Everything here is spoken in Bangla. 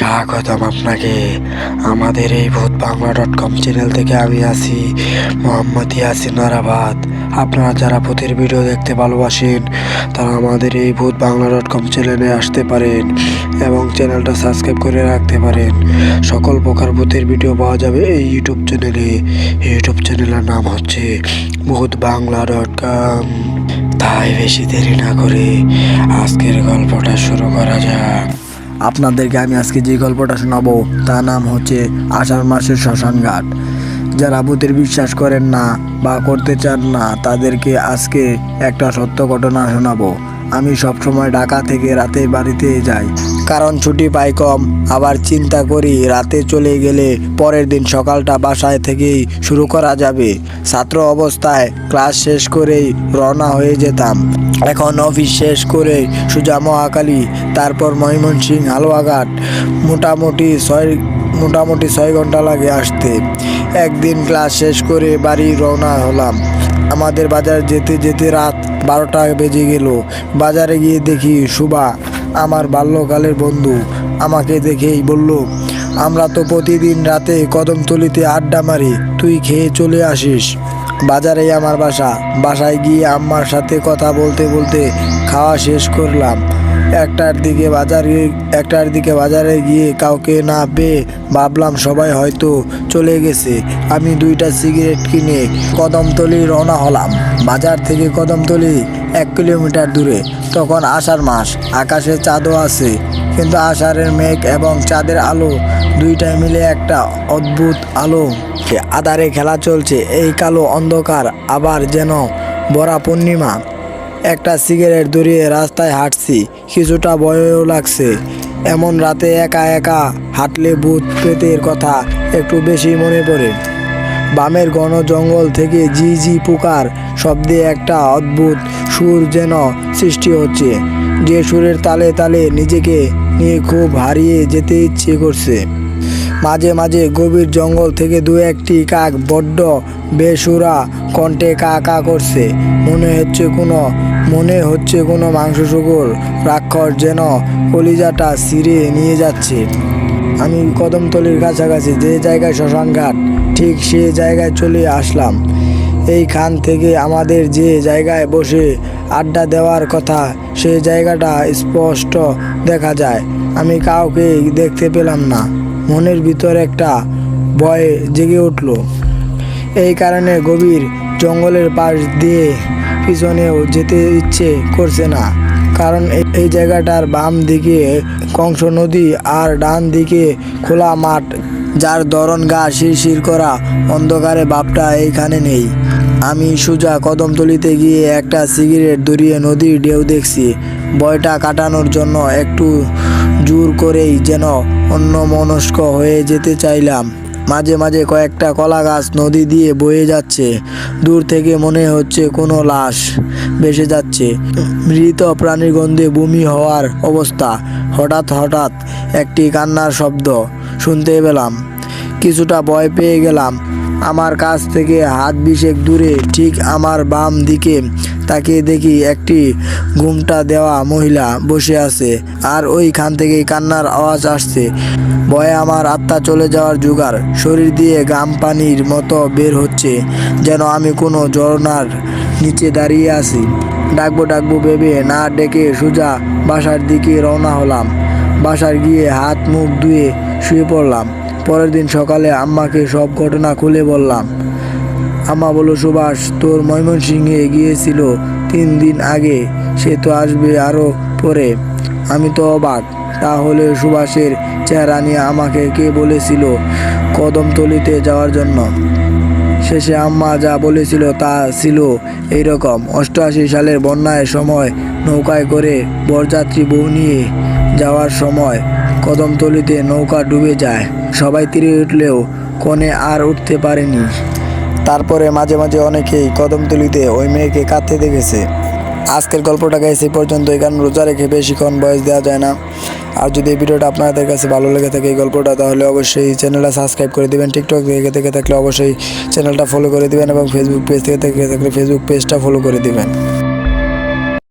স্বাগতম আপনাকে আমাদের এই ভূতবাংলা.com চ্যানেল থেকে। আমি আছি মোহাম্মদ ইয়াসিন আরাফাত। আপনারা যারা ভূতের ভিডিও দেখতে ভালোবাসেন তারা আমাদের এই ভূতবাংলা.com চ্যানেলে আসতে পারেন এবং চ্যানেলটা সাবস্ক্রাইব করে রাখতে পারেন। সকল প্রকার ভূতের ভিডিও পাওয়া যাবে এই ইউটিউব চ্যানেলে। ইউটিউব চ্যানেলের নাম হচ্ছে ভূতবাংলা.com। তাই বেশি দেরি না করে আজকের গল্পটা শুরু করা যাক। আপনাদেরকে আমি আজকে যে গল্পটা শোনাবো তার নাম হচ্ছে আষাঢ় মাসের শ্মশান ঘাট। যারা ভূতের বিশ্বাস করেন না বা করতে চান না তাদেরকে আজকে একটা সত্য ঘটনা শোনাবো। আমি সবসময় ঢাকা থেকে রাতে বাড়িতে যাই, কারণ ছুটি পাই কম। আবার চিন্তা করি রাতে চলে গেলে পরের দিন সকালটা বাসায় থেকেই শুরু করা যাবে। ছাত্র অবস্থায় ক্লাস শেষ করেই রওনা হয়ে যেতাম। এখন অফিস শেষ করে সোজা মহাখালী, তারপর ময়মনসিংহ হালুয়াঘাট। মোটামুটি 6 ঘন্টা লাগে আসতে। একদিন ক্লাস শেষ করে বাড়ি রওনা হলাম। আমাদের বাজার যেতে যেতে রাত 12টা বেজে গেল। বাজারে গিয়ে দেখি সুভা, আমার বাল্যকালের বন্ধু, আমাকে দেখেই বলল, আমরা তো প্রতিদিন রাতে কদমতলিতে আড্ডা মারি, তুই খেয়ে চলে আসিস। বাজারেই আমার বাসা। বাসায় গিয়ে আম্মার সাথে কথা বলতে বলতে খাওয়া শেষ করলাম। একটার দিকে বাজারে গিয়ে কাউকে না পেয়ে ভাবলাম সবাই হয়তো চলে গেছে। আমি 2টা সিগারেট কিনে কদমতলি রওনা হলাম। বাজার থেকে কদমতলি 1 কিলোমিটার দূরে। তখন আষাঢ় মাস, আকাশে চাঁদও আছে, কিন্তু আষাঢ়ের মেঘ এবং চাঁদের আলো দুইটাই মিলে একটা অদ্ভুত আলো। আধারে খেলা চলছে, এই কালো অন্ধকার আবার যেন ভরা পূর্ণিমা। একটা সিগারেট ধরিয়ে রাস্তায় হাঁটছি, কিছুটা ভয়ও লাগছে। এমন রাতে একা একা হাঁটলে ভূত প্রেতের কথা একটু বেশি মনে পড়ে। বামের ঘন জঙ্গল থেকে জি জি পোকার শব্দে একটা অদ্ভুত সুর যেন সৃষ্টি হচ্ছে, যে সুরের তালে তালে নিজেকে নিয়ে খুব হারিয়ে যেতে ইচ্ছে করছে। মাঝে মাঝে গভীর জঙ্গল থেকে 2-1টি কাক বড্ড বেসুরা কণ্ঠে কা কা করছে। মনে হচ্ছে কোনো মাংসশুকর রাক্ষস যেন কলিজাটা ছিঁড়ে নিয়ে যাচ্ছে। আমি কদমতলির কাছাকাছি, যে জায়গায় শ্মশান ঘাট, ঠিক সে জায়গায় চলে আসলাম। এইখান থেকে আমাদের যে জায়গায় বসে আড্ডা দেওয়ার কথা সেই জায়গাটা স্পষ্ট দেখা যায়। আমি কাউকে দেখতে পেলাম না। মনের ভিতর একটা ভয় জেগে উঠল। এই কারণে গভীর জঙ্গলের পাশ দিয়ে পিছনেও যেতে ইচ্ছে করছে না, কারণ এই জায়গাটার বাম দিকে কংস নদী আর ডান দিকে খোলা মাঠ, যার ধরন গা শিরশির করা। অন্ধকারে ভাবটা এইখানে নেই। আমি সোজা কদমতলিতে গিয়ে একটা সিগারেট ধরিয়ে নদীর ঢেউ দেখছি। ভয়টা কাটানোর জন্য একটু জোর করেই যেন অন্যমনস্ক হয়ে যেতে চাইলাম। মাঝে মাঝে কয়েকটা কলা গাছ নদী দিয়ে বয়ে যাচ্ছে। দূর থেকে মনে হচ্ছে কোনো লাশ ভেসে যাচ্ছে, মৃত প্রাণীর গন্ধে বমি হওয়ার অবস্থা। হঠাৎ একটি কান্নার শব্দ শুনতে পেলাম। কিছুটা ভয় পেয়ে গেলাম। আমার কাছ থেকে হাত 20 দূরে ঠিক আমার বাম দিকে তাকিয়ে দেখি একটি ঘুমটা দেওয়া মহিলা বসে আছে, আর ওইখান থেকেই কান্নার আওয়াজ আসছে। ভয়ে আমার আত্মা চলে যাওয়ার জোগাড়। শরীর দিয়ে ঘাম পানির মতো বের হচ্ছে, যেন আমি কোনো ঝর্ণার নিচে দাঁড়িয়ে আছি। ডাকবো ভেবে না ডেকে সোজা বাসার দিকে রওনা হলাম। বাসার গিয়ে হাত মুখ ধুয়ে শুয়ে পড়লাম। পরের দিন সকালে আম্মাকে সব ঘটনা খুলে বললাম। আম্মা বলল, সুভাষ তোর ময়মনসিংহে গিয়েছিল 3 দিন আগে, সে তো আসবে আরও পরে। আমি তো অবাক। তাহলে সুভাষের চেহারা নিয়ে আমাকে কে বলেছিল কদমতলিতে যাওয়ার জন্য? শেষে আম্মা যা বলেছিল তা ছিল এইরকম। 88 সালের বন্যার সময় নৌকায় করে বরযাত্রী বউ নিয়ে যাওয়ার সময় কদমতলিতে নৌকা ডুবে যায়। সবাই তীরে উঠলেও কোণে আর উঠতে পারেনি। তারপরে মাঝে মাঝে অনেকেই কদমতলিতে ওই মেয়েকে কাঁদতে দেখেছে। আজকের গল্পটা গাইছে এই পর্যন্ত। কারণ রোজা রেখে বেশিক্ষণ বয়স দেওয়া যায় না। আর যদি এই ভিডিওটা আপনাদের কাছে ভালো লেগে থাকে এই গল্পটা, তাহলে অবশ্যই চ্যানেলটা সাবস্ক্রাইব করে দেবেন। টিকটক থেকে থাকলে অবশ্যই চ্যানেলটা ফলো করে দেবেন এবং ফেসবুক পেজ থেকে থাকলে ফেসবুক পেজটা ফলো করে দেবেন।